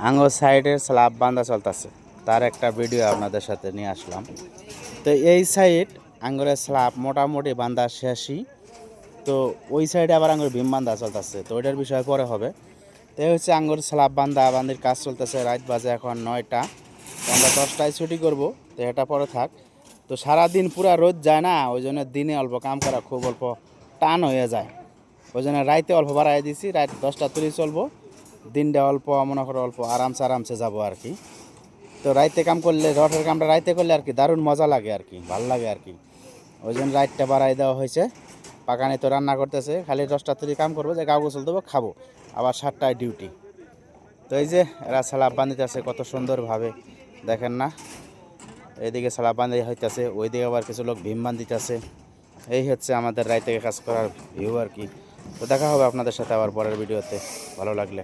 আঙ্গুর সাইডের স্ল্যাব বাঁধা চলতেছে, তার একটা ভিডিও আপনাদের সাথে নিয়ে আসলাম। তো এই সাইড আঙ্গুরের স্ল্যাব মোটামুটি বাঁধা শেষই, তো ওই সাইডে আবার আঙ্গুর ভীম বাঁধা চলতেছে, তো ওইটার বিষয় পরে হবে। তো এই হচ্ছে আঙ্গুর স্ল্যাব বান্ধির কাজ চলতেছে। রাত বাজে এখন 9টা, তো আমরা 10টায় ছুটি করব, তো এটা পরে থাক। তো সারাদিন পুরা রোদ যায় না, ওই জন্য দিনে অল্প কাম করা খুব অল্প টান হয়ে যায়, ওই জন্য রাইতে অল্প বাড়াই দিছি। রাত 10টা তুলি চলবো, দিনটা অল্প মনে করো অল্প আরামসে যাবো আর কি। তো রাইতে কাম করলে, রথের কামটা রাইতে করলে আর কি দারুণ মজা লাগে আর কি, ভালো লাগে আর কি। ওই জন্য রাইটটা বাড়াই দেওয়া হয়েছে। পাকানি তো রান্না করতেছে, খালি 10টা তুলি কাম করবো, যে কাউ গোসল দেবো, খাবো, আবার 7টায় ডিউটি। তো এই যে এরা স্ল্যাব বাঁধিতেছে কত সুন্দরভাবে, দেখেন না? এইদিকে স্ল্যাব বাঁধি হইতেছে, ওইদিকে আবার কিছু লোক ভীম বান্ধিতেছে। এই হচ্ছে আমাদের রাইতে কাজ করার ভিউ আর কি। তো দেখা হবে আপনাদের সাথে আবার পরের ভিডিওতে, ভালো লাগলে।